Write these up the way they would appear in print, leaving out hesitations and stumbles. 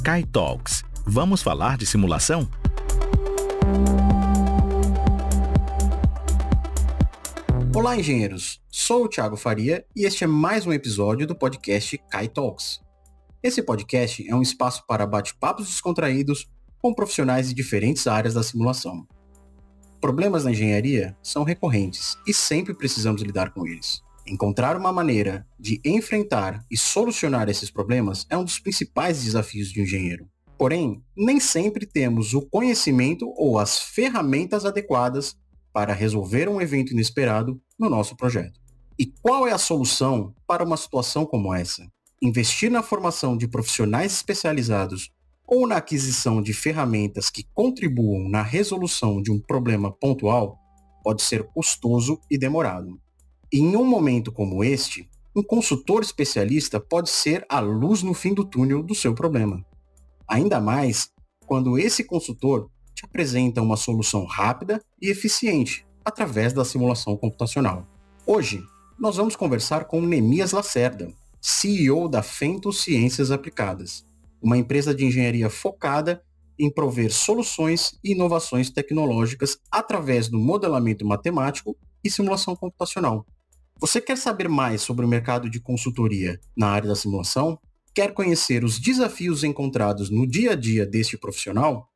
Kai Talks. Vamos falar de simulação? Olá, engenheiros! Sou o Thiago Faria e este é mais um episódio do podcast Kai Talks. Esse podcast é um espaço para bate-papos descontraídos com profissionais de diferentes áreas da simulação. Problemas na engenharia são recorrentes e sempre precisamos lidar com eles. Encontrar uma maneira de enfrentar e solucionar esses problemas é um dos principais desafios de um engenheiro. Porém, nem sempre temos o conhecimento ou as ferramentas adequadas para resolver um evento inesperado no nosso projeto. E qual é a solução para uma situação como essa? Investir na formação de profissionais especializados ou na aquisição de ferramentas que contribuam na resolução de um problema pontual pode ser custoso e demorado. E em um momento como este, um consultor especialista pode ser a luz no fim do túnel do seu problema. Ainda mais quando esse consultor te apresenta uma solução rápida e eficiente através da simulação computacional. Hoje, nós vamos conversar com Nemias Lacerda, CEO da Fento Ciências Aplicadas, uma empresa de engenharia focada em prover soluções e inovações tecnológicas através do modelamento matemático e simulação computacional. Você quer saber mais sobre o mercado de consultoria na área da simulação? Quer conhecer os desafios encontrados no dia a dia deste profissional?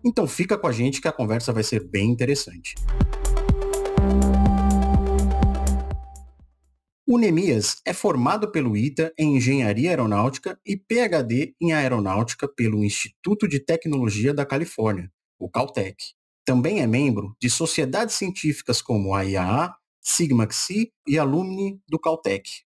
Então fica com a gente que a conversa vai ser bem interessante. O Nemias é formado pelo ITA em Engenharia Aeronáutica e PhD em Aeronáutica pelo Instituto de Tecnologia da Califórnia, o Caltech. Também é membro de sociedades científicas como a IAA, Sigma Xi e Alumni do Caltech.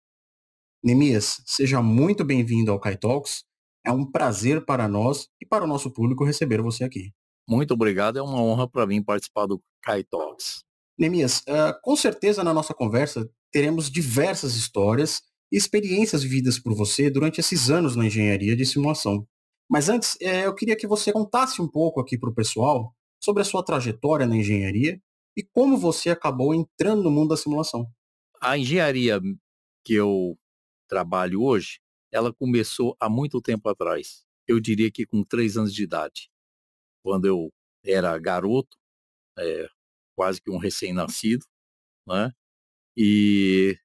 Nemias, seja muito bem-vindo ao Kai Talks. É um prazer para nós e para o nosso público receber você aqui. Muito obrigado, é uma honra para mim participar do Kai Talks. Nemias, com certeza na nossa conversa teremos diversas histórias e experiências vividas por você durante esses anos na engenharia de simulação. Mas antes, eu queria que você contasse um pouco aqui para o pessoal sobre a sua trajetória na engenharia e como você acabou entrando no mundo da simulação. A engenharia que eu trabalho hoje, ela começou há muito tempo atrás. Eu diria que com 3 anos de idade. Quando eu era garoto, quase que um recém-nascido, né? E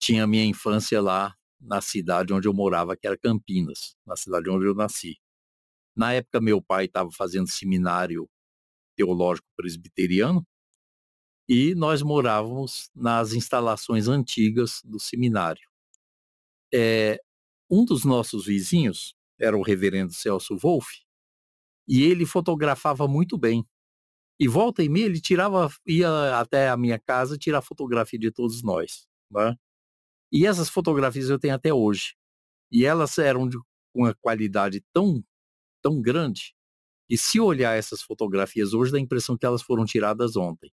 tinha minha infância lá na cidade onde eu morava, que era Campinas, na cidade onde eu nasci. Na época, meu pai estava fazendo seminário teológico presbiteriano e nós morávamos nas instalações antigas do seminário. Um dos nossos vizinhos era o reverendo Celso Wolff e ele fotografava muito bem. E volta e meia ele ia até a minha casa tirar fotografia de todos nós, né? E essas fotografias eu tenho até hoje. E elas eram de uma qualidade tão, tão grande que se olhar essas fotografias hoje dá a impressão que elas foram tiradas ontem.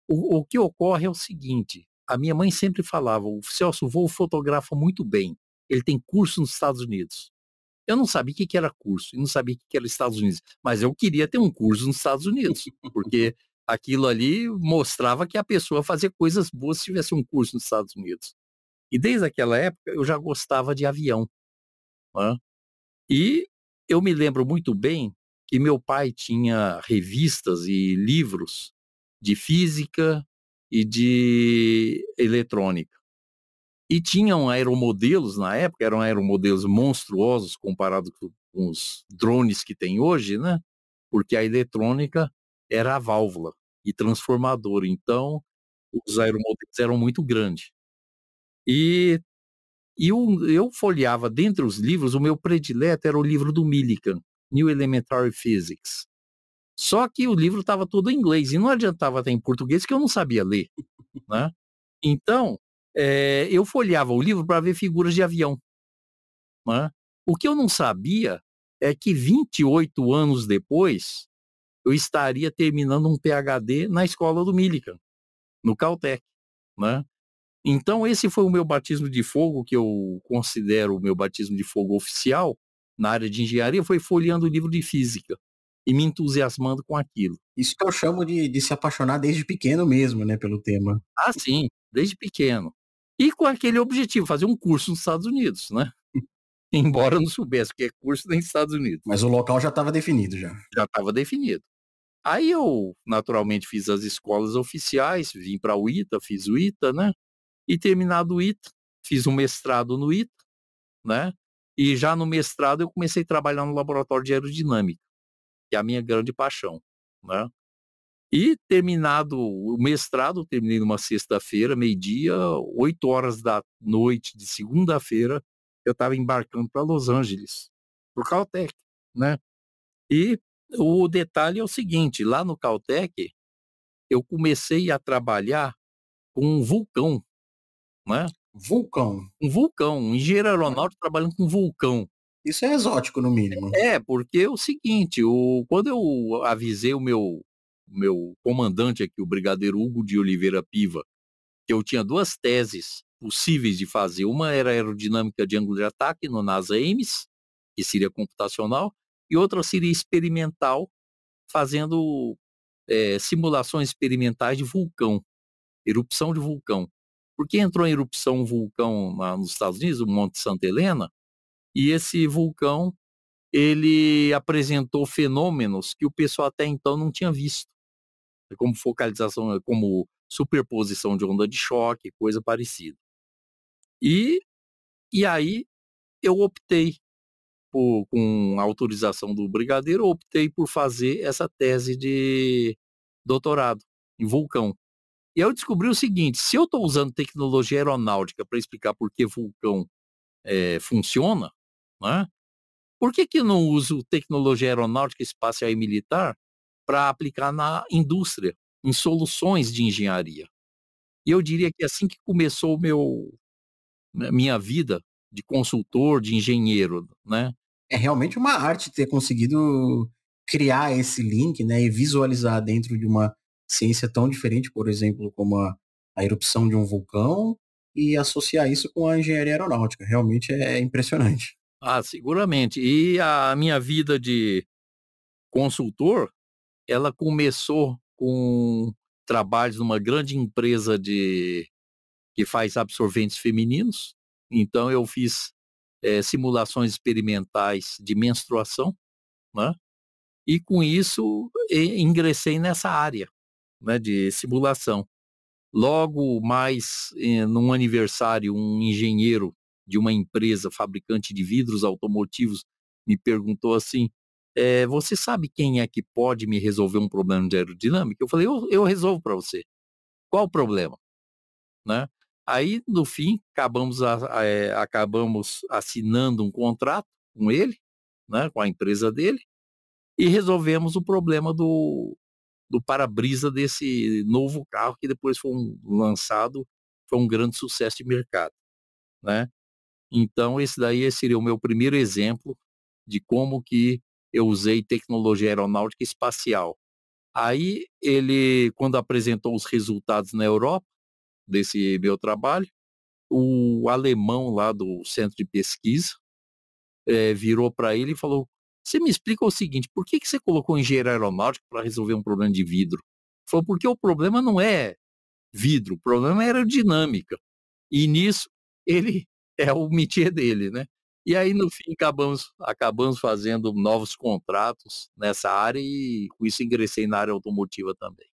O que ocorre é o seguinte, a minha mãe sempre falava, o Celso Wolff fotografa muito bem, ele tem curso nos Estados Unidos. Eu não sabia o que era curso, e não sabia o que era Estados Unidos, mas eu queria ter um curso nos Estados Unidos, porque aquilo ali mostrava que a pessoa fazia coisas boas se tivesse um curso nos Estados Unidos. E desde aquela época eu já gostava de avião, né? E eu me lembro muito bem que meu pai tinha revistas e livros de física e de eletrônica. E tinham aeromodelos na época, eram aeromodelos monstruosos comparados com os drones que tem hoje, né? Porque a eletrônica era a válvula e transformador, então os aeromodelos eram muito grandes. E eu folheava dentre os livros, o meu predileto era o livro do Millikan, New Elementary Physics. Só que o livro estava todo em inglês e não adiantava estar em português que eu não sabia ler, né? Então, eu folheava o livro para ver figuras de avião, né? O que eu não sabia é que 28 anos depois eu estaria terminando um PhD na escola do Millikan, no Caltech, né? Então esse foi o meu batismo de fogo, que eu considero o meu batismo de fogo oficial na área de engenharia, foi folheando o livro de física e me entusiasmando com aquilo. Isso que eu chamo de se apaixonar desde pequeno mesmo, né, pelo tema. Ah, sim, desde pequeno. E com aquele objetivo, fazer um curso nos Estados Unidos, né? embora eu não soubesse que é curso nos Estados Unidos. Mas o local já estava definido já. Já estava definido. Aí eu, naturalmente, fiz as escolas oficiais, vim para o ITA, fiz o ITA, né? E terminado o ITA, fiz um mestrado no ITA, né? E já no mestrado eu comecei a trabalhar no laboratório de aerodinâmica, que é a minha grande paixão, né? E terminado o mestrado, terminei numa sexta-feira, meio-dia, 8 horas da noite de segunda-feira, eu estava embarcando para Los Angeles, pro Caltech, né? E o detalhe é o seguinte, lá no Caltech, eu comecei a trabalhar com um vulcão, né? Vulcão. Um engenheiro aeronáutico trabalhando com vulcão. Isso é exótico, no mínimo. Porque é o seguinte, quando eu avisei o meu comandante aqui, o brigadeiro Hugo de Oliveira Piva, que eu tinha 2 teses possíveis de fazer, uma era aerodinâmica de ângulo de ataque no NASA Ames, que seria computacional, e outra seria experimental, fazendo simulações experimentais de vulcão, erupção de vulcão. Porque entrou em erupção um vulcão nos Estados Unidos, o Monte Santa Helena, e esse vulcão, ele apresentou fenômenos que o pessoal até então não tinha visto, como focalização, como superposição de onda de choque, coisa parecida. E aí eu optei, com a autorização do brigadeiro, optei por fazer essa tese de doutorado em vulcão. E eu descobri o seguinte, se eu estou usando tecnologia aeronáutica para explicar por que vulcão funciona, né? Por que eu não uso tecnologia aeronáutica, espacial e militar para aplicar na indústria, em soluções de engenharia? E eu diria que assim que começou minha vida de consultor, de engenheiro, né? É realmente uma arte ter conseguido criar esse link, né, e visualizar dentro de uma ciência tão diferente, por exemplo, como a erupção de um vulcão, e associar isso com a engenharia aeronáutica. Realmente é impressionante. Ah, seguramente. E a minha vida de consultor, ela começou com trabalhos numa grande empresa que faz absorventes femininos. Então eu fiz simulações experimentais de menstruação, né? E com isso ingressei nessa área, né, de simulação. Logo mais, num aniversário, um engenheiro de uma empresa fabricante de vidros automotivos me perguntou assim, você sabe quem é que pode me resolver um problema de aerodinâmica? Eu falei, eu resolvo para você. Qual o problema? Né? Aí, no fim, acabamos assinando um contrato com ele, né, com a empresa dele, e resolvemos o problema do para-brisa desse novo carro que depois foi lançado, foi um grande sucesso de mercado, né? Então esse seria o meu primeiro exemplo de como que eu usei tecnologia aeronáutica e espacial. Aí ele, quando apresentou os resultados na Europa desse meu trabalho, o alemão lá do centro de pesquisa virou para ele e falou: você me explica o seguinte, por que você colocou engenheiro aeronáutico para resolver um problema de vidro? Ele falou, porque o problema não é vidro, o problema é aerodinâmica. E nisso, ele é o métier dele, né? E aí, no fim, acabamos fazendo novos contratos nessa área e com isso ingressei na área automotiva também.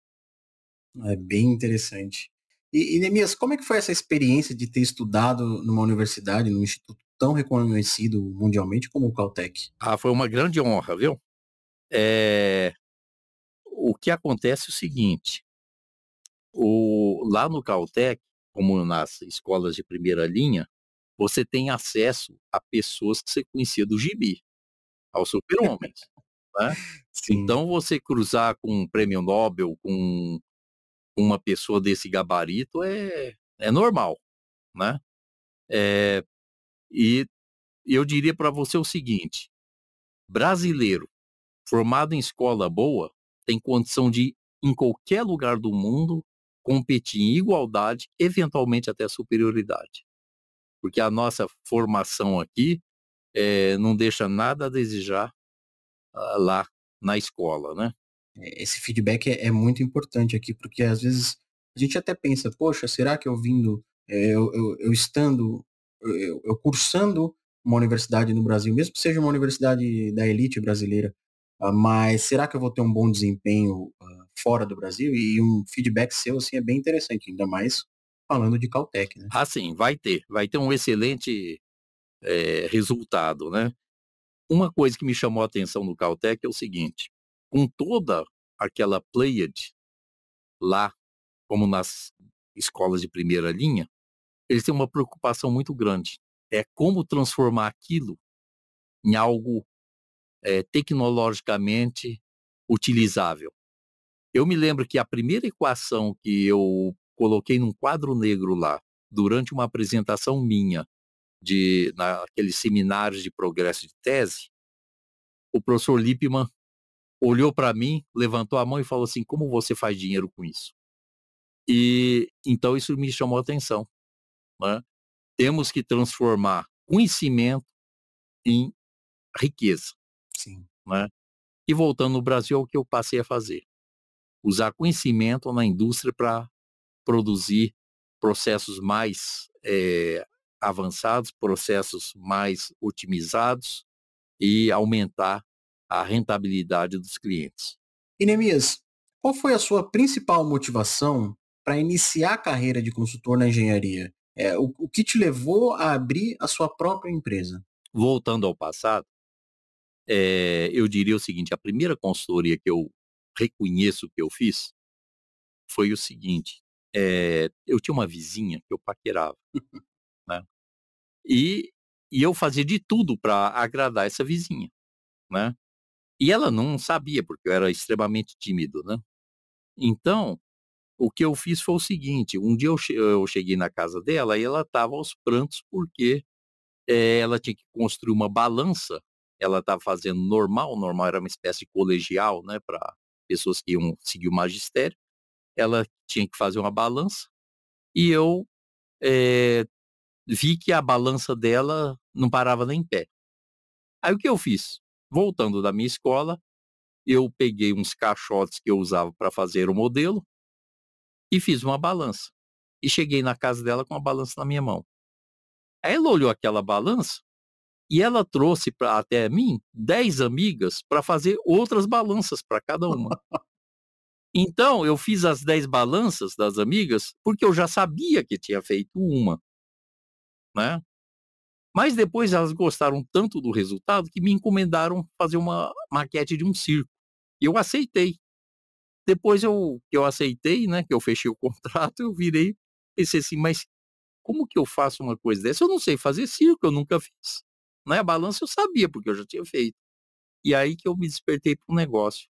É bem interessante. E Neemias, como é que foi essa experiência de ter estudado numa universidade, num instituto tão reconhecido mundialmente como o Caltech? Ah, foi uma grande honra, viu? O que acontece é o seguinte, lá no Caltech, como nas escolas de primeira linha, você tem acesso a pessoas que você conhecia do gibi, aos super-homens, né? Sim. Então você cruzar com um prêmio Nobel, com uma pessoa desse gabarito é normal, né? E eu diria para você o seguinte, brasileiro formado em escola boa tem condição de, em qualquer lugar do mundo, competir em igualdade, eventualmente até superioridade. Porque a nossa formação aqui não deixa nada a desejar lá na escola, né? Esse feedback é muito importante aqui, porque às vezes a gente até pensa, poxa, será que eu vindo, eu estando, eu cursando uma universidade no Brasil, mesmo que seja uma universidade da elite brasileira, mas será que eu vou ter um bom desempenho fora do Brasil? E um feedback seu, assim, é bem interessante, ainda mais falando de Caltech, né? Ah, sim, vai ter um excelente resultado, né? Uma coisa que me chamou a atenção no Caltech é o seguinte, com toda aquela pleiade lá, como nas escolas de primeira linha, eles têm uma preocupação muito grande. É como transformar aquilo em algo tecnologicamente utilizável. Eu me lembro que a primeira equação que eu coloquei num quadro negro lá, durante uma apresentação minha, naqueles seminários de progresso de tese, o professor Lippmann olhou para mim, levantou a mão e falou assim, como você faz dinheiro com isso? E então isso me chamou a atenção, né? Temos que transformar conhecimento em riqueza, Sim. né? E voltando no Brasil, é o que eu passei a fazer. Usar conhecimento na indústria para produzir processos mais avançados, processos mais otimizados e aumentar a rentabilidade dos clientes. E Neemias, qual foi a sua principal motivação para iniciar a carreira de consultor na engenharia? O que te levou a abrir a sua própria empresa? Voltando ao passado, eu diria o seguinte, a primeira consultoria que eu reconheço que eu fiz foi o seguinte, eu tinha uma vizinha que eu paquerava, né? E eu fazia de tudo para agradar essa vizinha, né? E ela não sabia, porque eu era extremamente tímido, né? Então, o que eu fiz foi o seguinte, um dia eu cheguei na casa dela e ela estava aos prantos porque ela tinha que construir uma balança, ela estava fazendo normal era uma espécie de colegial, né, para pessoas que iam seguir o magistério, ela tinha que fazer uma balança, e eu vi que a balança dela não parava nem em pé. Aí o que eu fiz? Voltando da minha escola, eu peguei uns caixotes que eu usava para fazer o modelo, e fiz uma balança. E cheguei na casa dela com a balança na minha mão. Aí ela olhou aquela balança, e ela trouxe até mim 10 amigas para fazer outras balanças para cada uma. Então eu fiz as 10 balanças das amigas, porque eu já sabia que tinha feito uma, né. Mas depois elas gostaram tanto do resultado que me encomendaram fazer uma maquete de um circo, e eu aceitei. Depois que eu aceitei, né, que eu fechei o contrato, eu virei, pensei assim: "Mas como que eu faço uma coisa dessa? Eu não sei fazer circo, eu nunca fiz", né, a balança eu sabia, porque eu já tinha feito. E aí que eu me despertei para um negócio,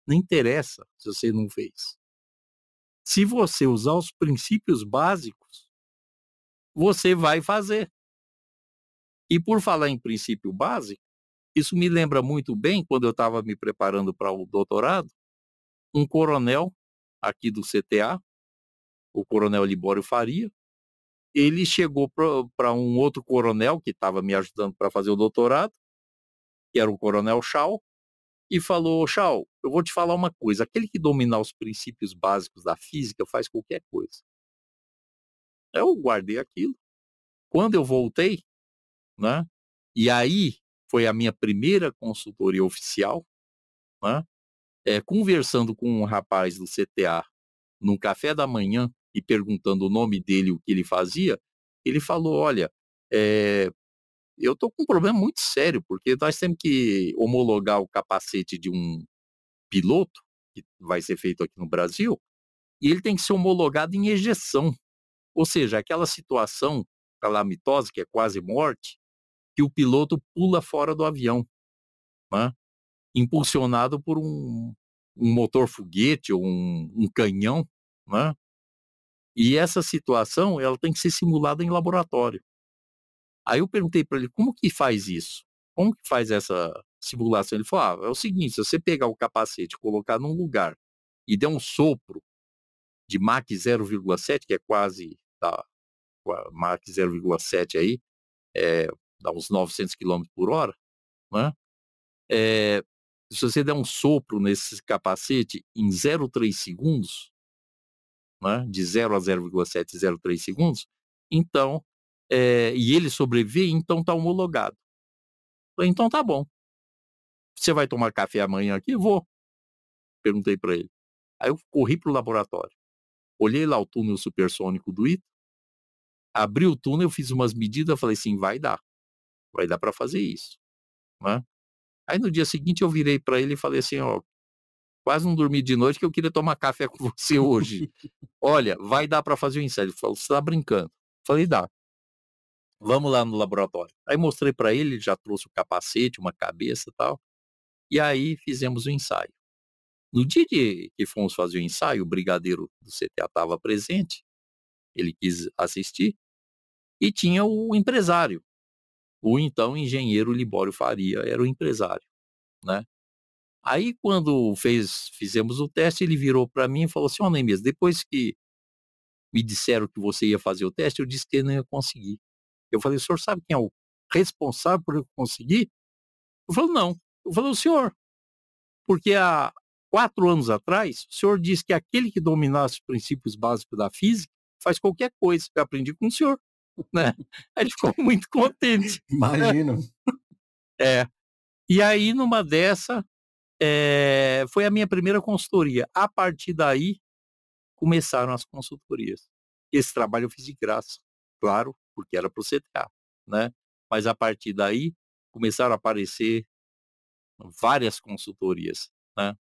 não interessa se você não fez. Se você usar os princípios básicos, você vai fazer. E por falar em princípio básico, isso me lembra muito bem quando eu estava me preparando para o doutorado, um coronel aqui do CTA, o coronel Libório Faria, ele chegou para um outro coronel que estava me ajudando para fazer o doutorado, que era o coronel Shaw, e falou: "Shaw, eu vou te falar uma coisa, aquele que dominar os princípios básicos da física faz qualquer coisa". Eu guardei aquilo. Quando eu voltei, né, e aí foi a minha primeira consultoria oficial, né, conversando com um rapaz do CTA num café da manhã e perguntando o nome dele, o que ele fazia, ele falou: "Olha, eh, eu tô com um problema muito sério, porque nós temos que homologar o capacete de um piloto, que vai ser feito aqui no Brasil, e ele tem que ser homologado em ejeção, ou seja, aquela situação calamitosa, que é quase morte, que o piloto pula fora do avião, né, impulsionado por um motor foguete ou um canhão, né, e essa situação ela tem que ser simulada em laboratório. Aí eu perguntei para ele: "Como que faz isso? Como que faz essa simulação?" Ele falou: "Ah, é o seguinte, se você pegar o capacete e colocar num lugar e der um sopro de Mach 0,7, que é quase Mach 0,7 aí, dá uns 900 quilômetros por hora, né, eh, se você der um sopro nesse capacete em 0,3 segundos, né, de 0 a 0,7, 0,3 segundos, então, e ele sobreviver, então está homologado". Falei, então tá bom. Você vai tomar café amanhã aqui? Vou. Perguntei para ele. Aí eu corri pro laboratório. Olhei lá o túnel supersônico do ITA, abri o túnel, eu fiz umas medidas, falei assim, vai dar para fazer isso, né? Aí no dia seguinte eu virei para ele e falei assim, ó, quase não dormi de noite que eu queria tomar café com você hoje. Olha, vai dar para fazer o ensaio. Ele falou, você tá brincando? Falei, dá. Vamos lá no laboratório. Aí mostrei para ele, ele já trouxe o capacete, uma cabeça e tal, e aí fizemos o ensaio. No dia que fomos fazer o ensaio, o brigadeiro do CTA estava presente, ele quis assistir, e tinha o empresário, o então engenheiro Libório Faria, era o empresário, né. Aí quando fizemos o teste, ele virou para mim e falou assim: "Ó, Neemias, depois que me disseram que você ia fazer o teste, eu disse que não ia conseguir". Eu falei: "O senhor sabe quem é o responsável por eu conseguir?" Ele falou: "Não". Eu falei: "O senhor, porque há 4 anos atrás, o senhor disse que aquele que dominasse os princípios básicos da física faz qualquer coisa, eu aprendi com o senhor", né. Aí ele ficou muito contente. Imagino. É. E aí numa dessa, foi a minha primeira consultoria. A partir daí, começaram as consultorias. Esse trabalho eu fiz de graça, claro, porque era para o CTA, né. Mas a partir daí, começaram a aparecer várias consultorias, né,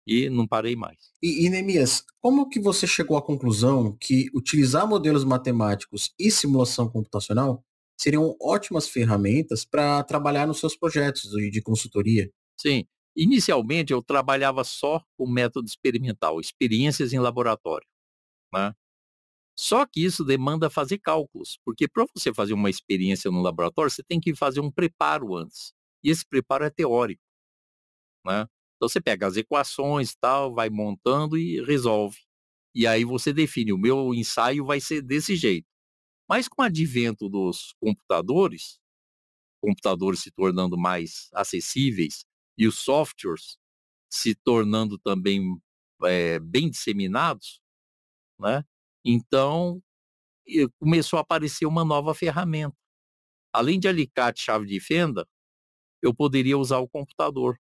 e não parei mais. E Neemias, como que você chegou à conclusão que utilizar modelos matemáticos e simulação computacional seriam ótimas ferramentas para trabalhar nos seus projetos de consultoria? Sim, inicialmente eu trabalhava só com método experimental, experiências em laboratório, né. Só que isso demanda fazer cálculos, porque para você fazer uma experiência no laboratório, você tem que fazer um preparo antes, e esse preparo é teórico, né. Então você pega as equações, tal, vai montando e resolve. E aí você define, o meu ensaio vai ser desse jeito. Mas com o advento dos computadores se tornando mais acessíveis e os softwares se tornando também, bem disseminados, né, então começou a aparecer uma nova ferramenta. Além de alicate, chave de fenda, eu poderia usar o computador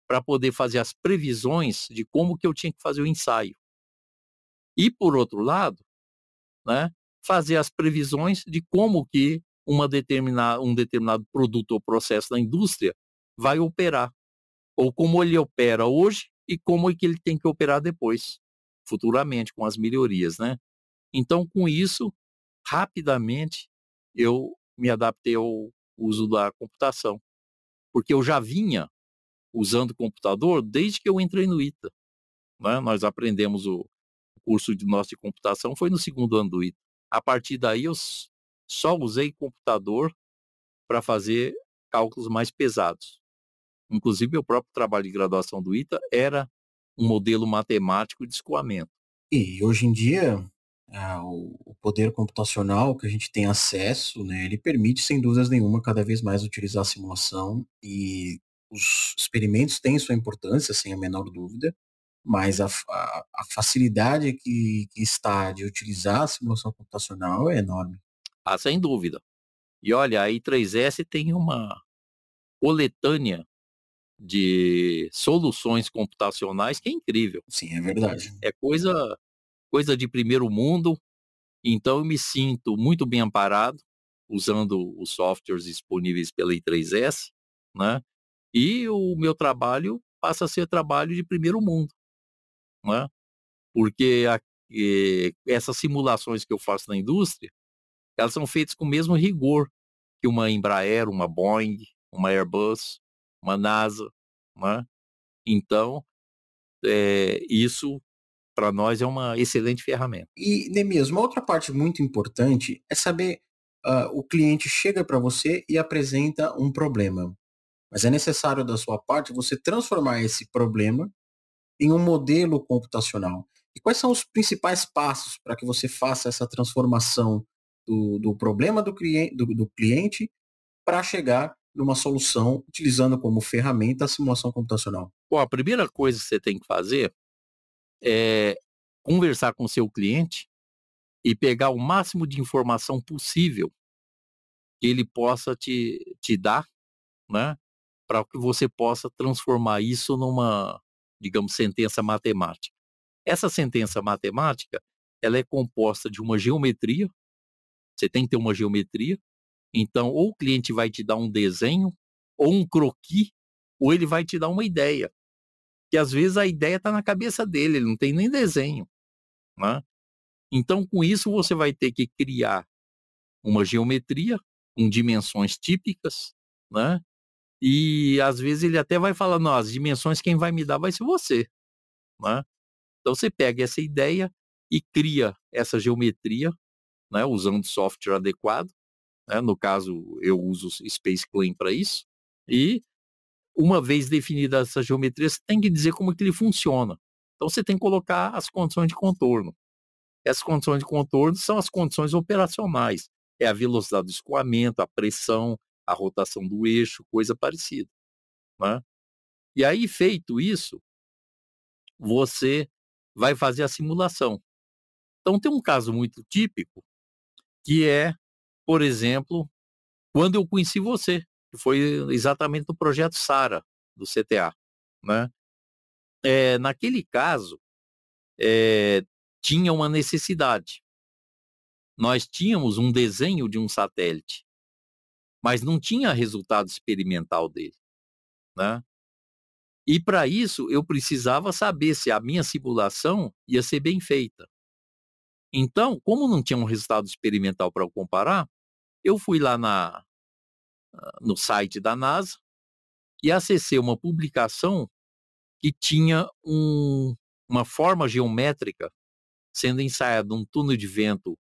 para poder fazer as previsões de como que eu tinha que fazer o ensaio. E por outro lado, né, fazer as previsões de como que um determinado produto ou processo da indústria vai operar, ou como ele opera hoje e como é que ele tem que operar depois, futuramente, com as melhorias, né. Então com isso, rapidamente, eu me adaptei ao uso da computação, porque eu já vinha usando computador desde que eu entrei no ITA, né, nós aprendemos o curso de nosso de computação foi no 2º ano do ITA. A partir daí eu só usei computador para fazer cálculos mais pesados. Inclusive meu próprio trabalho de graduação do ITA era um modelo matemático de escoamento. E hoje em dia, o poder computacional que a gente tem acesso, né, ele permite, sem dúvidas nenhuma, cada vez mais utilizar a simulação e os experimentos têm sua importância, sem a menor dúvida, mas a facilidade que está de utilizar a simulação computacional é enorme. Ah, sem dúvida. E olha, a I3S tem uma coletânea de soluções computacionais que é incrível. Sim, é verdade. É coisa de primeiro mundo, então eu me sinto muito bem amparado, usando os softwares disponíveis pela I3S, né, e o meu trabalho passa a ser trabalho de primeiro mundo, né, porque essas simulações que eu faço na indústria, elas são feitas com o mesmo rigor que uma Embraer, uma Boeing, uma Airbus, uma NASA, né. Então, isso para nós é uma excelente ferramenta. E, Neemias, uma outra parte muito importante é saber, o cliente chega para você e apresenta um problema, mas é necessário da sua parte você transformar esse problema em um modelo computacional. E quais são os principais passos para que você faça essa transformação do problema do cliente para chegar numa solução utilizando como ferramenta a simulação computacional? Bom, a primeira coisa que você tem que fazer é conversar com o seu cliente e pegar o máximo de informação possível que ele possa te dar, né, para que você possa transformar isso numa, digamos, sentença matemática. Essa sentença matemática, ela é composta de uma geometria, você tem que ter uma geometria, então ou o cliente vai te dar um desenho, ou um croquis, ou ele vai te dar uma ideia, que às vezes a ideia está na cabeça dele, ele não tem nem desenho, né? Então com isso você vai ter que criar uma geometria com dimensões típicas, né? E às vezes ele até vai falar, não, as dimensões quem vai me dar vai ser você, né? Então você pega essa ideia e cria essa geometria, né, usando software adequado, né? No caso eu uso o Space Clean para isso, e uma vez definida essa geometria, você tem que dizer como que ele funciona. Então você tem que colocar as condições de contorno. Essas condições de contorno são as condições operacionais. É a velocidade do escoamento, a pressão, a rotação do eixo, coisa parecida, né? E aí, feito isso, você vai fazer a simulação. Então tem um caso muito típico, que é, por exemplo, quando eu conheci você, que foi exatamente no projeto Sara, do CTA, né? Naquele caso, tinha uma necessidade. Nós tínhamos um desenho de um satélite, mas não tinha resultado experimental dele, né? E para isso eu precisava saber se a minha simulação ia ser bem feita. Então, como não tinha um resultado experimental para eu comparar, eu fui lá no site da NASA e acessei uma publicação que tinha uma forma geométrica sendo ensaiada num túnel de vento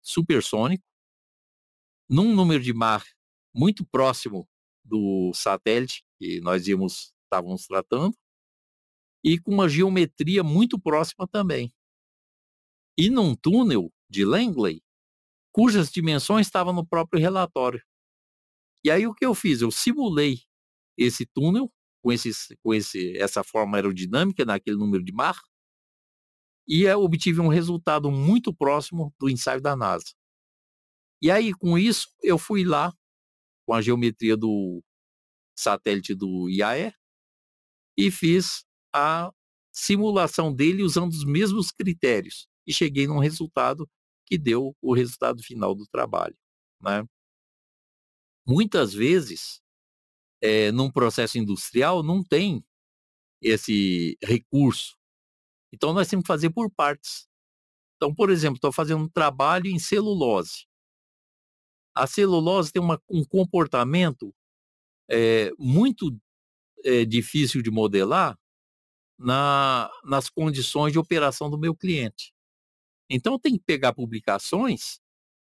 supersônico, num número de Mach muito próximo do satélite que nós estávamos tratando, e com uma geometria muito próxima também. E num túnel de Langley, cujas dimensões estavam no próprio relatório. E aí o que eu fiz? Eu simulei esse túnel com essa forma aerodinâmica naquele número de Mach, e eu obtive um resultado muito próximo do ensaio da NASA. E aí, com isso, eu fui lá, com a geometria do satélite do IAE, e fiz a simulação dele usando os mesmos critérios. E cheguei num resultado que deu o resultado final do trabalho, né? Muitas vezes, num processo industrial, não tem esse recurso. Então, nós temos que fazer por partes. Então, por exemplo, estou fazendo um trabalho em celulose. A celulose tem um comportamento muito difícil de modelar nas condições de operação do meu cliente. Então, tem que pegar publicações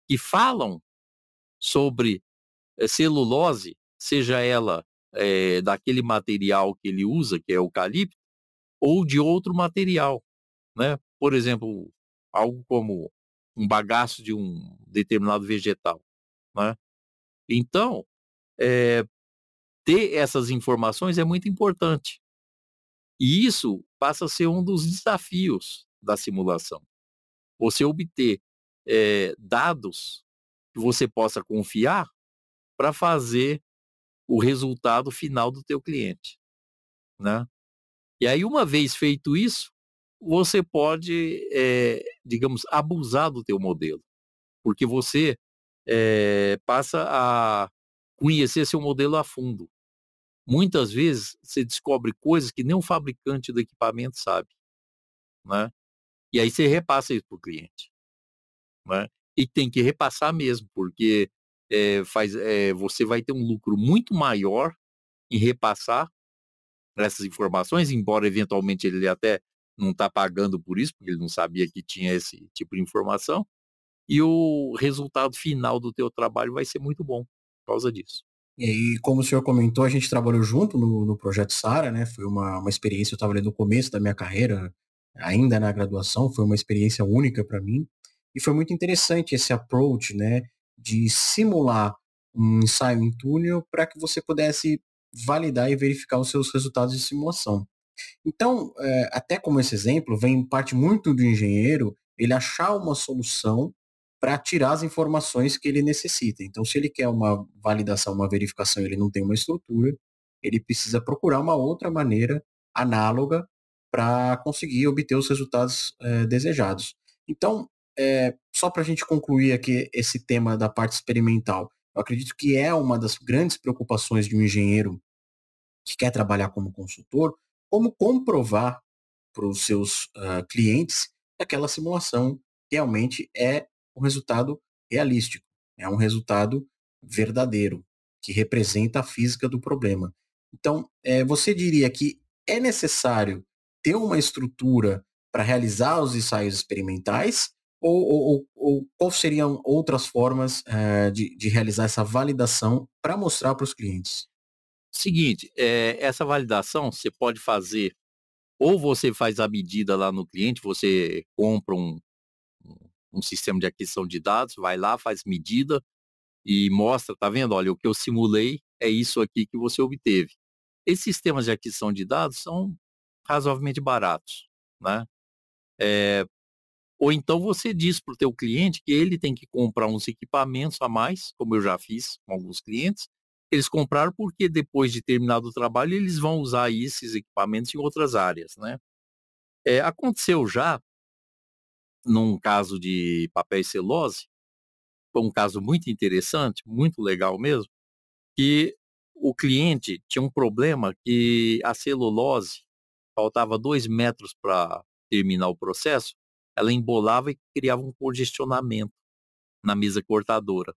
que falam sobre celulose, seja ela daquele material que ele usa, que é eucalipto, ou de outro material, né? Por exemplo, algo como um bagaço de um determinado vegetal, né? Então, ter essas informações é muito importante. E isso passa a ser um dos desafios da simulação. Você obter dados que você possa confiar para fazer o resultado final do teu cliente, né? E aí, uma vez feito isso, você pode, digamos, abusar do teu modelo, porque você passa a conhecer seu modelo a fundo. Muitas vezes você descobre coisas que nem o fabricante do equipamento sabe, né? E aí você repassa isso para o cliente, né? E tem que repassar mesmo, porque você vai ter um lucro muito maior em repassar essas informações, embora eventualmente ele até não está pagando por isso, porque ele não sabia que tinha esse tipo de informação, e o resultado final do teu trabalho vai ser muito bom por causa disso. E aí, como o senhor comentou, a gente trabalhou junto no projeto Sara, né? Foi uma experiência, eu estava ali no começo da minha carreira, ainda na graduação, foi uma experiência única para mim. E foi muito interessante esse approach, né? De simular um ensaio em túnel para que você pudesse validar e verificar os seus resultados de simulação. Então, até como esse exemplo, vem parte muito do engenheiro ele achar uma solução para tirar as informações que ele necessita. Então, se ele quer uma validação, uma verificação, ele não tem uma estrutura, ele precisa procurar uma outra maneira análoga para conseguir obter os resultados desejados. Então, só para a gente concluir aqui esse tema da parte experimental, eu acredito que é uma das grandes preocupações de um engenheiro que quer trabalhar como consultor, como comprovar para os seus clientes que aquela simulação realmente é um resultado realístico, é um resultado verdadeiro, que representa a física do problema. Então, você diria que é necessário ter uma estrutura para realizar os ensaios experimentais, ou quais seriam outras formas de realizar essa validação para mostrar para os clientes? Seguinte, essa validação você pode fazer, ou você faz a medida lá no cliente, você compra um sistema de aquisição de dados, vai lá, faz medida e mostra, tá vendo? Olha, o que eu simulei é isso aqui que você obteve. Esses sistemas de aquisição de dados são razoavelmente baratos, né? Ou então você diz para o teu cliente que ele tem que comprar uns equipamentos a mais, como eu já fiz com alguns clientes. Eles compraram porque depois de terminado o trabalho, eles vão usar esses equipamentos em outras áreas, né? Aconteceu já, num caso de papel e celulose, foi um caso muito interessante, muito legal mesmo, que o cliente tinha um problema que a celulose, faltava 2 metros para terminar o processo, ela embolava e criava um congestionamento na mesa cortadora,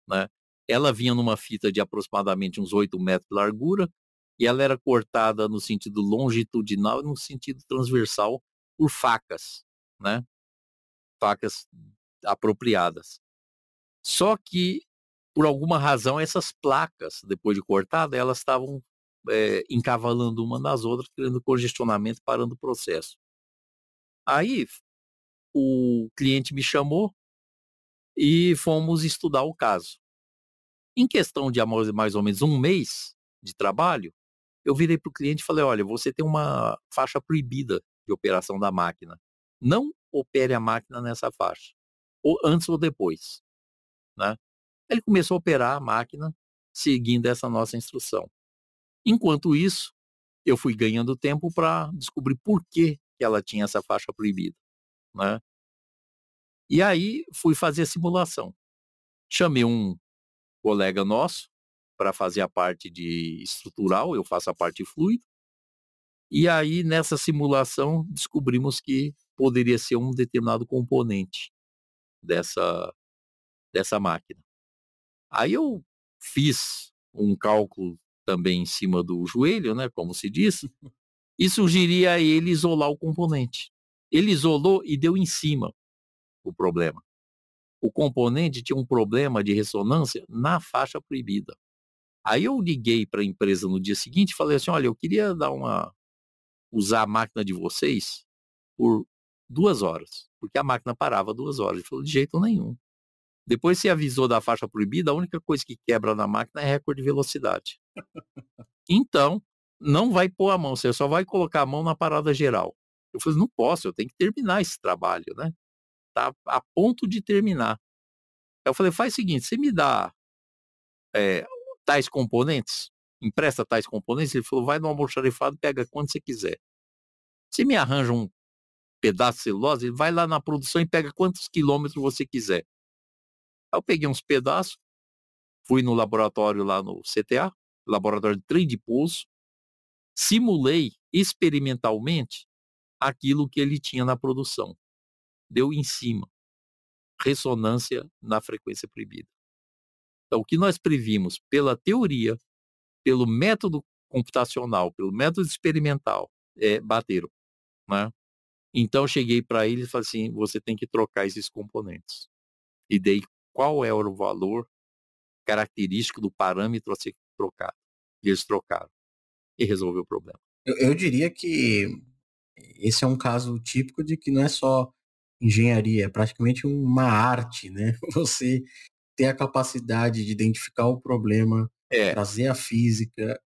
né. Ela vinha numa fita de aproximadamente uns 8 metros de largura, e ela era cortada no sentido longitudinal e no sentido transversal por facas, né, facas apropriadas. Só que, por alguma razão, essas placas, depois de cortada, elas estavam, encavalando uma nas outras, criando congestionamento, parando o processo. Aí, o cliente me chamou e fomos estudar o caso. Em questão de mais ou menos um mês de trabalho, eu virei para o cliente e falei: "Olha, você tem uma faixa proibida de operação da máquina. Não opere a máquina nessa faixa, ou antes ou depois", né. Ele começou a operar a máquina seguindo essa nossa instrução. Enquanto isso, eu fui ganhando tempo para descobrir por que que ela tinha essa faixa proibida, né. E aí fui fazer a simulação. Chamei um colega nosso para fazer a parte de estrutural, eu faço a parte fluida, e aí nessa simulação descobrimos que poderia ser um determinado componente dessa máquina. Aí eu fiz um cálculo também em cima do joelho, né, como se diz, e sugeri a ele isolar o componente. Ele isolou e deu em cima o problema. O componente tinha um problema de ressonância na faixa proibida. Aí eu liguei para a empresa no dia seguinte e falei assim: "Olha, eu queria usar a máquina de vocês por 2 horas", porque a máquina parava 2 horas. Ele falou: "De jeito nenhum. Depois você avisou da faixa proibida, a única coisa que quebra na máquina é recorde de velocidade. Então, não vai pôr a mão, você só vai colocar a mão na parada geral". Eu falei: "Não posso, eu tenho que terminar esse trabalho, né, tá a ponto de terminar". Aí eu falei: "Faz o seguinte, você me dá, eh, tais componentes, empresta tais componentes?". Ele falou: "Vai no almoxarifado, pega quando você quiser. Você me arranja um pedaço de celulose, vai lá na produção e pega quantos quilômetros você quiser". Aí eu peguei uns pedaços, fui no laboratório lá no CTA, laboratório de trem de pouso, simulei experimentalmente aquilo que ele tinha na produção. Deu em cima, ressonância na frequência proibida. Então o que nós previmos pela teoria, pelo método computacional, pelo método experimental, bateram, né. Então eu cheguei para ele e falei assim: "Você tem que trocar esses componentes". E dei qual era o valor característico do parâmetro a ser trocado. E eles trocaram, e resolveu o problema. Eu diria que esse é um caso típico de que não é só engenharia, é praticamente uma arte, né? Você ter a capacidade de identificar o problema, É, trazer a física,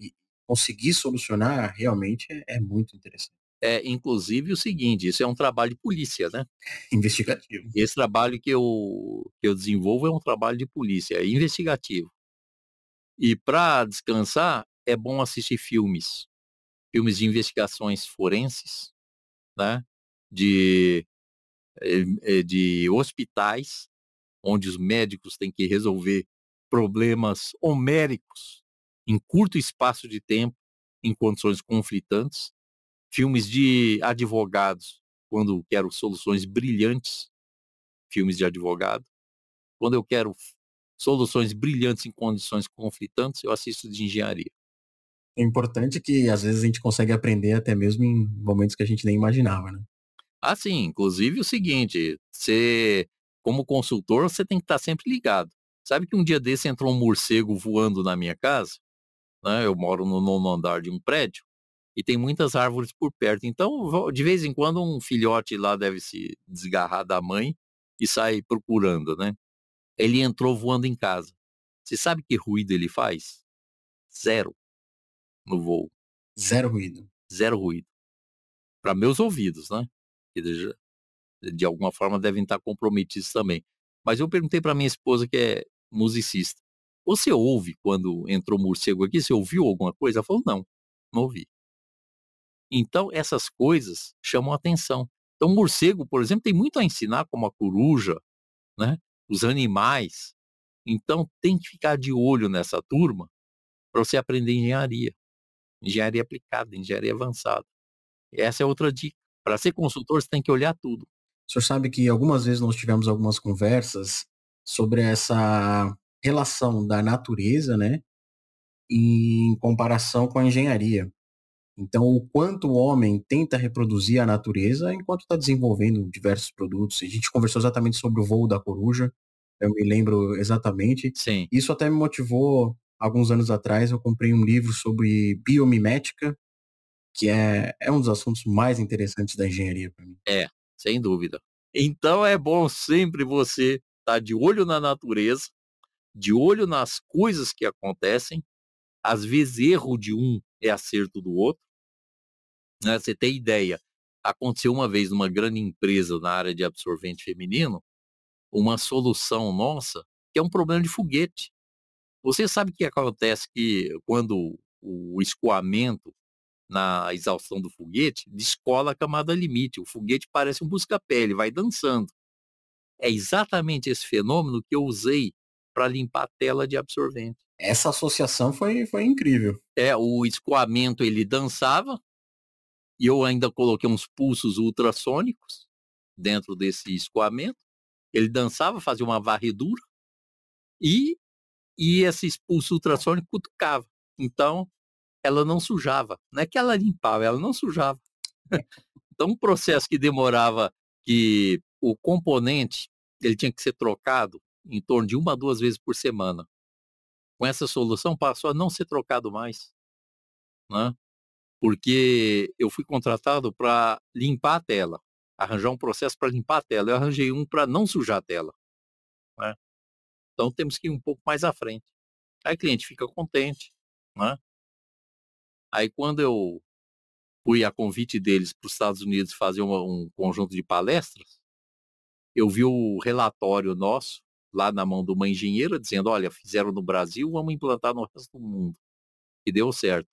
e conseguir solucionar, realmente é muito interessante. Inclusive o seguinte, isso é um trabalho de polícia, né? Investigativo. Esse trabalho que eu desenvolvo é um trabalho de polícia, é investigativo. E para descansar, é bom assistir filmes de investigações forenses, né? De, de hospitais, onde os médicos têm que resolver problemas homéricos em curto espaço de tempo, em condições conflitantes. Filmes de advogados, quando quero soluções brilhantes, filmes de advogado. Quando eu quero soluções brilhantes em condições conflitantes, eu assisto de engenharia. É importante que às vezes a gente consegue aprender até mesmo em momentos que a gente nem imaginava, né? Sim, inclusive o seguinte, você, como consultor, você tem que estar sempre ligado. Sabe que um dia desse entrou um morcego voando na minha casa, né? Eu moro no 9º andar de um prédio e tem muitas árvores por perto. Então, de vez em quando, um filhote lá deve se desgarrar da mãe e sai procurando, né? Ele entrou voando em casa. Você sabe que ruído ele faz? Zero no voo. Zero ruído. Zero ruído. Para meus ouvidos, né? Que de alguma forma devem estar comprometidos também. Mas eu perguntei para minha esposa, que é musicista, você ouve quando entrou morcego aqui? Você ouviu alguma coisa? Ela falou, não ouvi. Então, essas coisas chamam a atenção. Então, o morcego, por exemplo, tem muito a ensinar, como a coruja, né? Os animais. Então, tem que ficar de olho nessa turma para você aprender engenharia. Engenharia aplicada, engenharia avançada. Essa é outra dica. Para ser consultor, você tem que olhar tudo. O senhor sabe que algumas vezes nós tivemos algumas conversas sobre essa relação da natureza, né, em comparação com a engenharia. Então, o quanto o homem tenta reproduzir a natureza enquanto está desenvolvendo diversos produtos. A gente conversou exatamente sobre o voo da coruja, eu me lembro exatamente. Sim. Isso até me motivou, alguns anos atrás, eu comprei um livro sobre biomimética, que é um dos assuntos mais interessantes da engenharia para mim. Sem dúvida. Então é bom sempre você estar de olho na natureza, de olho nas coisas que acontecem. Às vezes erro de um é acerto do outro, né? Você tem ideia, aconteceu uma vez numa grande empresa na área de absorvente feminino, uma solução nossa, que é um problema de foguete. Você sabe o que acontece que quando o escoamento na exaustão do foguete descola a camada limite, o foguete parece um busca-pé, ele vai dançando. É exatamente esse fenômeno que eu usei para limpar a tela de absorvente. Essa associação foi incrível. O escoamento ele dançava, e eu ainda coloquei uns pulsos ultrassônicos dentro desse escoamento. Ele dançava, fazia uma varredura, e esse pulso ultrassônico cutucava. Então, ela não sujava. Não é que ela limpava, ela não sujava. Então, um processo que demorava, que o componente ele tinha que ser trocado em torno de 1 a 2 vezes por semana. Com essa solução passou a não ser trocado mais, né? Porque eu fui contratado para limpar a tela, arranjar um processo para limpar a tela. Eu arranjei um para não sujar a tela, né? Então temos que ir um pouco mais à frente. Aí o cliente fica contente, né? Aí quando eu fui a convite deles para os Estados Unidos fazer um conjunto de palestras, eu vi o relatório nosso lá na mão de uma engenheira dizendo, olha, fizeram no Brasil, vamos implantar no resto do mundo. E deu certo.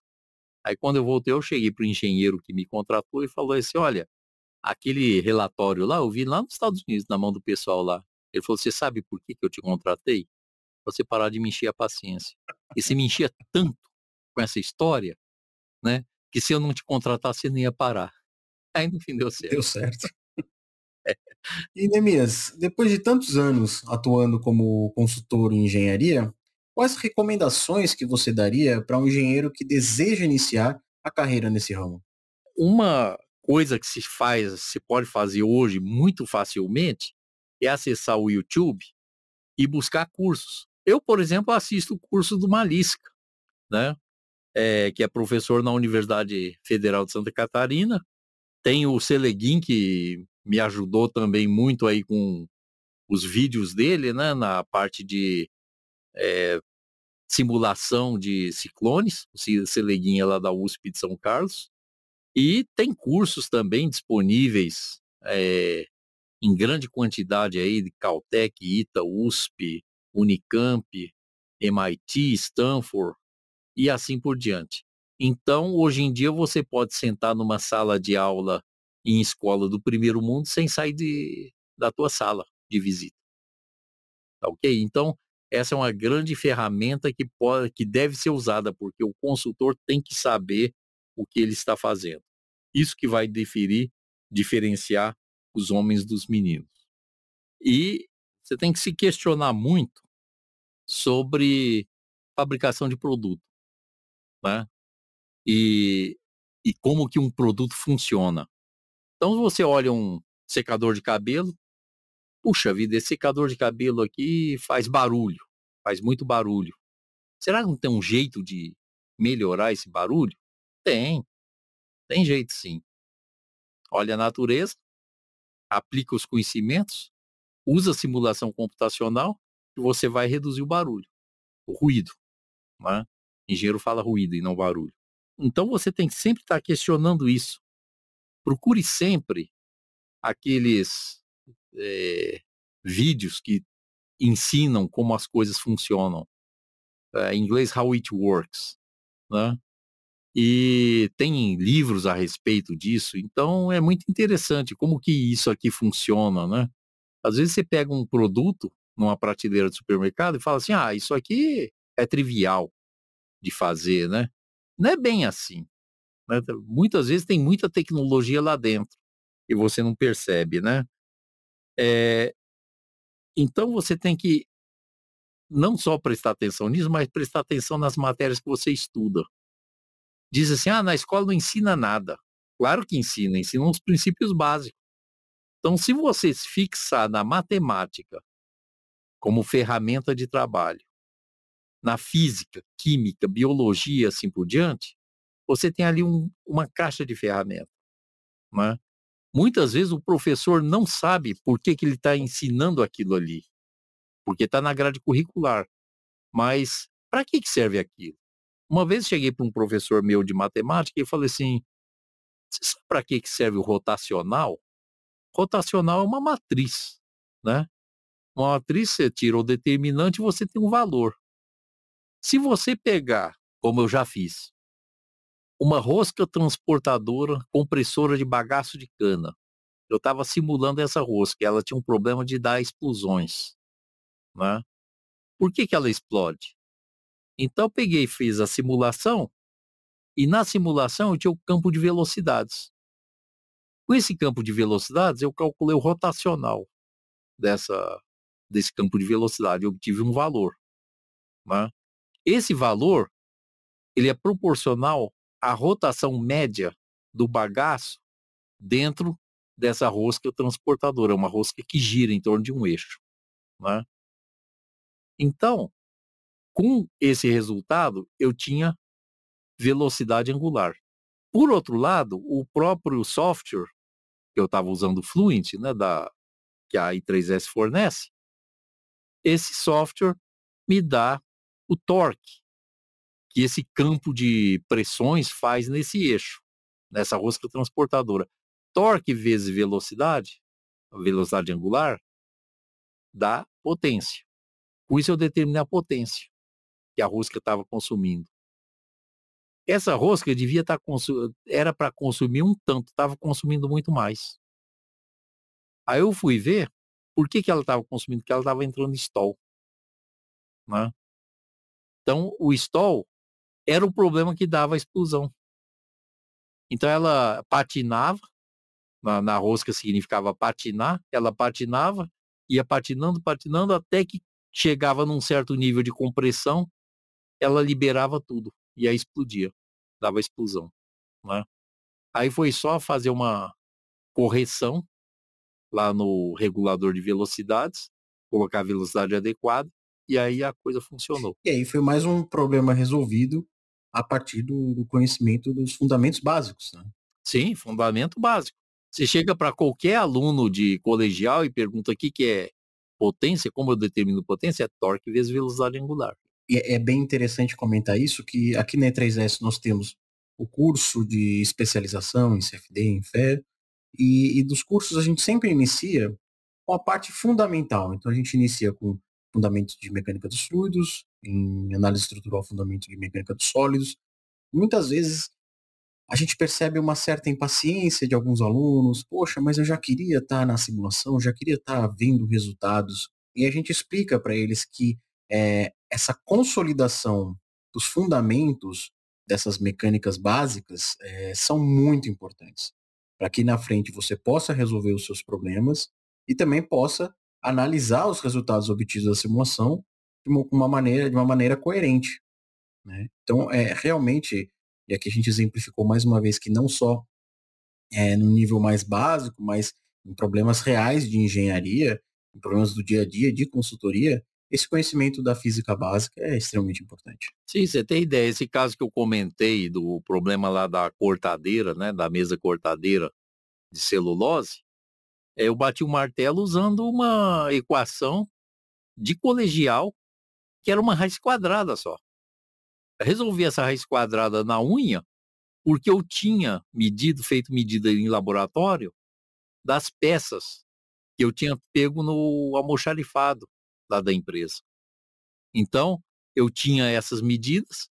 Aí quando eu voltei, eu cheguei para o engenheiro que me contratou e falou assim, olha, aquele relatório lá, eu vi lá nos Estados Unidos, na mão do pessoal lá. Ele falou, você sabe por que eu te contratei? Pra você parar de me encher a paciência. E você me enchia tanto com essa história, né, que se eu não te contratasse, você não ia parar. Aí no fim deu certo. Deu certo. E Neemias, depois de tantos anos atuando como consultor em engenharia, quais recomendações que você daria para um engenheiro que deseja iniciar a carreira nesse ramo? Uma coisa que se pode fazer hoje muito facilmente, é acessar o YouTube e buscar cursos. Eu, por exemplo, assisto o curso do Malisca, né, que é professor na Universidade Federal de Santa Catarina. Tem o Seleguin, que me ajudou também muito aí com os vídeos dele, né, na parte de simulação de ciclones. O Seleguin é lá da USP de São Carlos. E tem cursos também disponíveis em grande quantidade aí de Caltech, ITA, USP, Unicamp, MIT, Stanford e assim por diante. Então, hoje em dia, você pode sentar numa sala de aula em escola do primeiro mundo sem sair da tua sala de visita. Tá ok? Então, essa é uma grande ferramenta que deve ser usada, porque o consultor tem que saber o que ele está fazendo. Isso que vai diferenciar os homens dos meninos. E você tem que se questionar muito sobre fabricação de produto, né? E, e como que um produto funciona. Então, você olha um secador de cabelo, puxa vida, esse secador de cabelo aqui faz barulho, faz muito barulho. Será que não tem um jeito de melhorar esse barulho? Tem, tem jeito sim. Olha a natureza, aplica os conhecimentos, usa a simulação computacional e você vai reduzir o barulho, o ruído, né? Engenheiro fala ruído e não barulho. Então você tem que sempre estar questionando isso. Procure sempre aqueles vídeos que ensinam como as coisas funcionam. Em inglês, how it works, né? E tem livros a respeito disso, então é muito interessante como que isso aqui funciona, né? Às vezes você pega um produto numa prateleira de supermercado e fala assim, isso aqui é trivial de fazer, né? Não é bem assim, né? Muitas vezes tem muita tecnologia lá dentro e você não percebe, né? Então você tem que não só prestar atenção nisso, mas prestar atenção nas matérias que você estuda. Diz assim, na escola não ensina nada. Claro que ensina os princípios básicos. Então, se você se fixar na matemática como ferramenta de trabalho, na física, química, biologia, assim por diante, você tem ali uma caixa de ferramentas, né? Muitas vezes o professor não sabe por que ele está ensinando aquilo ali, porque está na grade curricular. Mas para que serve aquilo? Uma vez cheguei para um professor meu de matemática e falei assim, você sabe para que serve o rotacional? Rotacional é uma matriz, né? Uma matriz, você tira o determinante e você tem um valor. Se você pegar, como eu já fiz, uma rosca transportadora compressora de bagaço de cana, eu estava simulando essa rosca, ela tinha um problema de dar explosões, né? Por que ela explode? Então eu peguei e fiz a simulação, e na simulação eu tinha o campo de velocidades. Com esse campo de velocidades, eu calculei o rotacional desse campo de velocidade, eu obtive um valor, né? Esse valor, ele é proporcional à rotação média do bagaço dentro dessa rosca transportadora, uma rosca que gira em torno de um eixo, né? Então, com esse resultado, eu tinha velocidade angular. Por outro lado, o próprio software que eu estava usando, o Fluent, né, que a I3S fornece, esse software me dá o torque que esse campo de pressões faz nesse eixo, nessa rosca transportadora. Torque vezes velocidade, a velocidade angular, dá potência. Com isso eu determinei a potência que a rosca estava consumindo. Essa rosca devia estar era para consumir um tanto, estava consumindo muito mais. Aí eu fui ver por que ela estava consumindo, porque ela estava entrando em stall, né? Então o stall era o problema que dava a explosão. Então ela patinava, na rosca significava patinar, ela patinava, ia patinando, patinando, até que chegava num certo nível de compressão, ela liberava tudo, e aí explodia, dava explosão, né? Aí foi só fazer uma correção lá no regulador de velocidades, colocar a velocidade adequada, e aí a coisa funcionou. E aí foi mais um problema resolvido a partir do conhecimento dos fundamentos básicos, né? Sim, fundamento básico. Você chega para qualquer aluno de colegial e pergunta o que é potência, como eu determino potência, é torque vezes velocidade angular. E é bem interessante comentar isso, que aqui na E3S nós temos o curso de especialização em CFD, em FE, e dos cursos a gente sempre inicia com a parte fundamental. Então a gente inicia com fundamentos de mecânica dos fluidos, em análise estrutural, fundamento de mecânica dos sólidos. Muitas vezes a gente percebe uma certa impaciência de alguns alunos. Poxa, mas eu já queria estar na simulação, já queria estar vendo resultados. E a gente explica para eles que essa consolidação dos fundamentos dessas mecânicas básicas são muito importantes, para que na frente você possa resolver os seus problemas e também possa analisar os resultados obtidos da simulação de uma maneira coerente, né? Então, realmente, e aqui a gente exemplificou mais uma vez que não só no nível mais básico, mas em problemas reais de engenharia, em problemas do dia a dia, de consultoria, esse conhecimento da física básica é extremamente importante. Sim, você tem ideia, esse caso que eu comentei do problema lá da cortadeira, né, da mesa cortadeira de celulose, eu bati o martelo usando uma equação de colegial que era uma raiz quadrada só. Eu resolvi essa raiz quadrada na unha porque eu tinha feito medida em laboratório das peças que eu tinha pego no almoxarifado lá da empresa. Então, eu tinha essas medidas,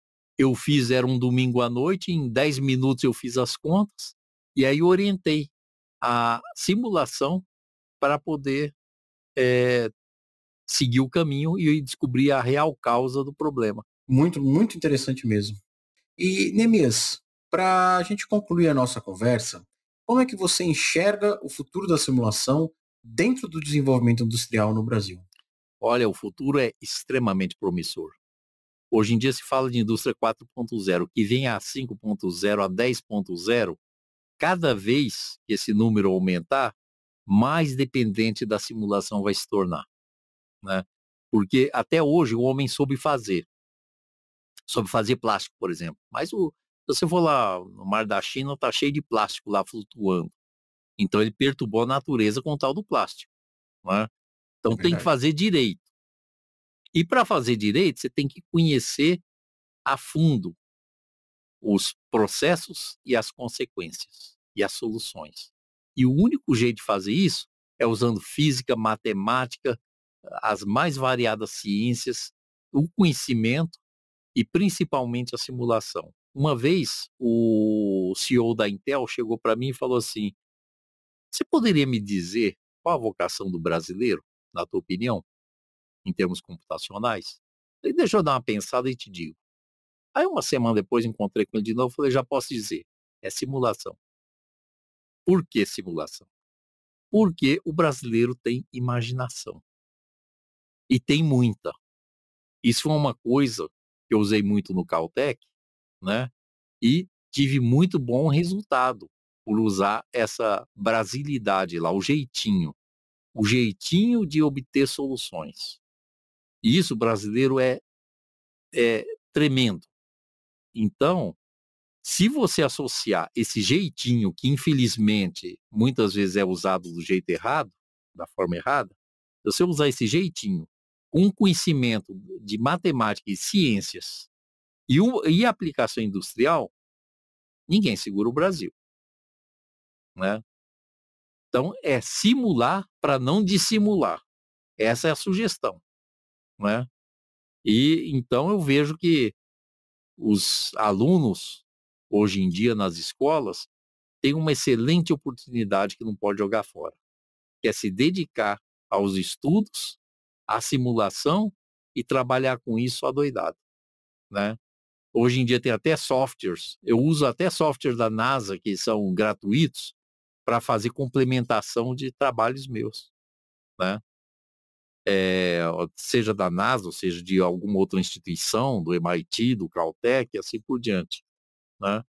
era um domingo à noite, em 10 minutos eu fiz as contas, e aí orientei a simulação para poder seguir o caminho e descobrir a real causa do problema. Muito, muito interessante mesmo. E, Neemias, para a gente concluir a nossa conversa, como é que você enxerga o futuro da simulação dentro do desenvolvimento industrial no Brasil? Olha, o futuro é extremamente promissor. Hoje em dia se fala de indústria 4.0, que vem a 5.0, a 10.0. Cada vez que esse número aumentar, mais dependente da simulação vai se tornar, né? Porque até hoje o homem soube fazer plástico, por exemplo. Mas se você for lá no Mar da China, está cheio de plástico lá flutuando. Então ele perturbou a natureza com o tal do plástico, né? Então tem que fazer direito. E para fazer direito, você tem que conhecer a fundo os processos e as consequências e as soluções. E o único jeito de fazer isso é usando física, matemática, as mais variadas ciências, o conhecimento e principalmente a simulação. Uma vez o CEO da Intel chegou para mim e falou assim: você poderia me dizer qual a vocação do brasileiro, na tua opinião, em termos computacionais? Ele deixou eu dar uma pensada e te digo. Aí uma semana depois encontrei com ele de novo e falei: já posso dizer, é simulação. Por que simulação? Porque o brasileiro tem imaginação. E tem muita. Isso foi uma coisa que eu usei muito no Caltech, né? E tive muito bom resultado por usar essa brasilidade lá, o jeitinho de obter soluções. E isso, o brasileiro é tremendo. Então, se você associar esse jeitinho, que infelizmente muitas vezes é usado do jeito errado, da forma errada, se você usar esse jeitinho com conhecimento de matemática e ciências e aplicação industrial, ninguém segura o Brasil, né? Então, é simular para não dissimular. Essa é a sugestão, né? E então eu vejo que os alunos, hoje em dia nas escolas, têm uma excelente oportunidade que não pode jogar fora, que é se dedicar aos estudos, à simulação e trabalhar com isso adoidado, né? Hoje em dia tem até softwares, eu uso até softwares da NASA que são gratuitos para fazer complementação de trabalhos meus, né? Seja da NASA, ou seja de alguma outra instituição, do MIT, do Caltech, e assim por diante, né?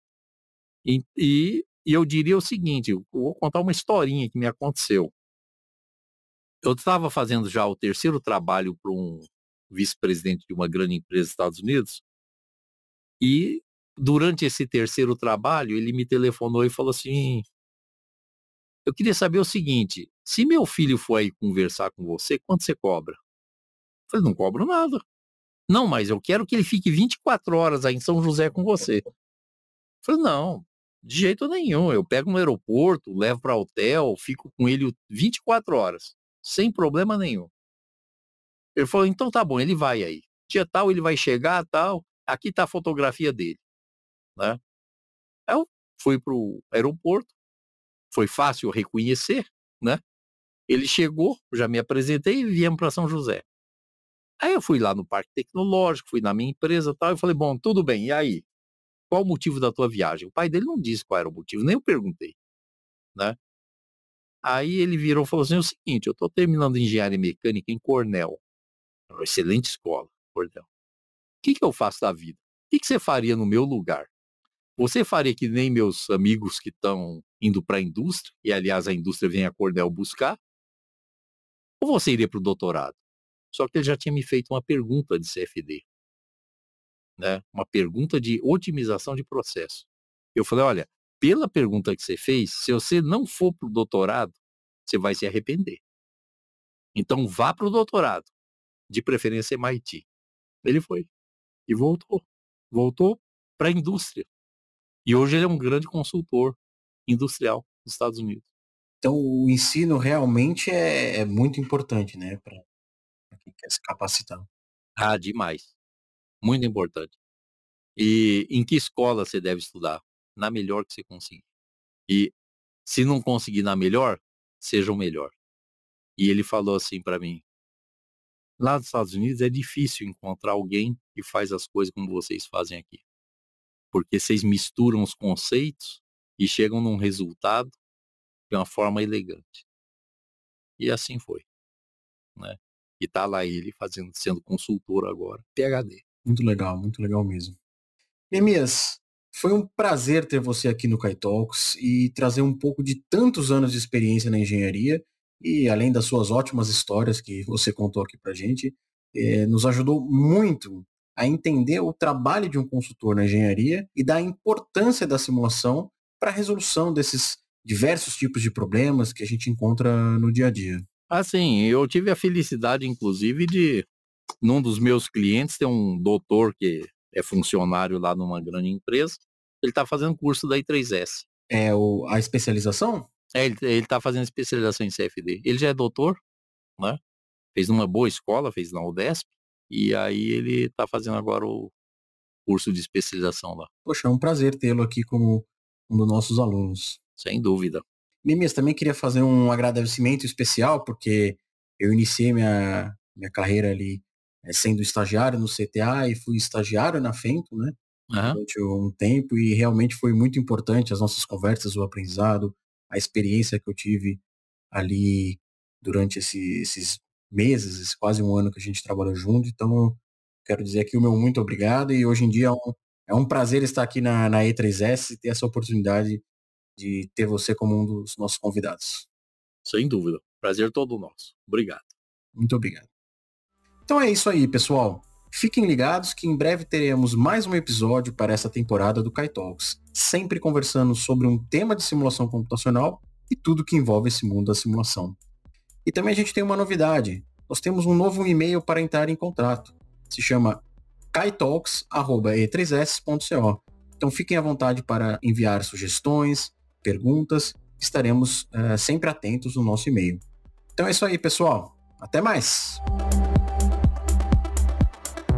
E eu diria o seguinte, eu vou contar uma historinha que me aconteceu. Eu estava fazendo já o terceiro trabalho para um vice-presidente de uma grande empresa dos Estados Unidos, e durante esse terceiro trabalho ele me telefonou e falou assim: eu queria saber o seguinte, se meu filho for aí conversar com você, quanto você cobra? Eu falei: não cobro nada. Não, mas eu quero que ele fique 24 horas aí em São José com você. Eu Falei, não, de jeito nenhum. Eu pego no aeroporto, levo para hotel, fico com ele 24 horas, sem problema nenhum. Ele falou, então tá bom, ele vai aí. Dia tal, ele vai chegar, tal. Aqui tá a fotografia dele, né? Aí eu fui pro aeroporto, foi fácil reconhecer, né? Ele chegou, já me apresentei e viemos para São José. Aí eu fui lá no Parque Tecnológico, fui na minha empresa e tal, e falei, bom, tudo bem, e aí? Qual o motivo da tua viagem? O pai dele não disse qual era o motivo, nem eu perguntei, né? Aí ele virou e falou assim, é o seguinte, eu tô terminando engenharia mecânica em Cornell, uma excelente escola, Cornell. O que eu faço da vida? O que você faria no meu lugar? Você faria que nem meus amigos que estão indo para a indústria, e aliás a indústria vem a Cornell buscar, ou você iria para o doutorado? Só que ele já tinha me feito uma pergunta de CFD, né? Uma pergunta de otimização de processo. Eu falei, olha, pela pergunta que você fez, se você não for para o doutorado, você vai se arrepender. Então vá para o doutorado, de preferência MIT. Ele foi e voltou para a indústria. E hoje ele é um grande consultor industrial nos Estados Unidos. Então o ensino realmente é muito importante, né, para quem quer se capacitar. Ah, demais. Muito importante. E em que escola você deve estudar? Na melhor que você conseguir. E se não conseguir na melhor, seja o melhor. E ele falou assim para mim, lá nos Estados Unidos é difícil encontrar alguém que faz as coisas como vocês fazem aqui. Porque vocês misturam os conceitos e chegam num resultado de uma forma elegante. E assim foi, né? E tá lá ele sendo consultor agora, PhD. Muito legal mesmo. Neemias, foi um prazer ter você aqui no KaiTalks e trazer um pouco de tantos anos de experiência na engenharia e além das suas ótimas histórias que você contou aqui pra gente, nos ajudou muito a entender o trabalho de um consultor na engenharia e da importância da simulação para a resolução desses diversos tipos de problemas que a gente encontra no dia a dia. Assim, eu tive a felicidade, inclusive, de, num dos meus clientes, ter um doutor que é funcionário lá numa grande empresa, ele está fazendo curso da I3S. É a especialização? Ele está fazendo especialização em CFD. Ele já é doutor, né? Fez numa boa escola, fez na UDESP, e aí ele está fazendo agora o curso de especialização lá. Poxa, é um prazer tê-lo aqui como um dos nossos alunos. Sem dúvida. Neemias, também queria fazer um agradecimento especial, porque eu iniciei minha carreira ali sendo estagiário no CTA e fui estagiário na Fento, né? Durante um tempo, e realmente foi muito importante as nossas conversas, o aprendizado, a experiência que eu tive ali durante esses meses, esse quase um ano que a gente trabalhou junto. Então, quero dizer aqui o meu muito obrigado, e hoje em dia é um prazer estar aqui na E3S e ter essa oportunidade de ter você como um dos nossos convidados. Sem dúvida. Prazer todo nosso. Obrigado. Muito obrigado. Então é isso aí, pessoal. Fiquem ligados que em breve teremos mais um episódio para essa temporada do KaiTalks, sempre conversando sobre um tema de simulação computacional e tudo que envolve esse mundo da simulação. E também a gente tem uma novidade. Nós temos um novo e-mail para entrar em contato. Se chama kaitalks@e3s.co. Então fiquem à vontade para enviar sugestões, perguntas. Estaremos sempre atentos no nosso e-mail. Então é isso aí, pessoal. Até mais!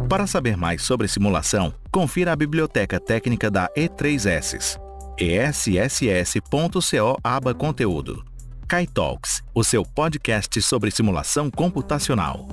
Para saber mais sobre simulação, confira a biblioteca técnica da E3S, esss.co/conteúdo. KaiTalks, o seu podcast sobre simulação computacional.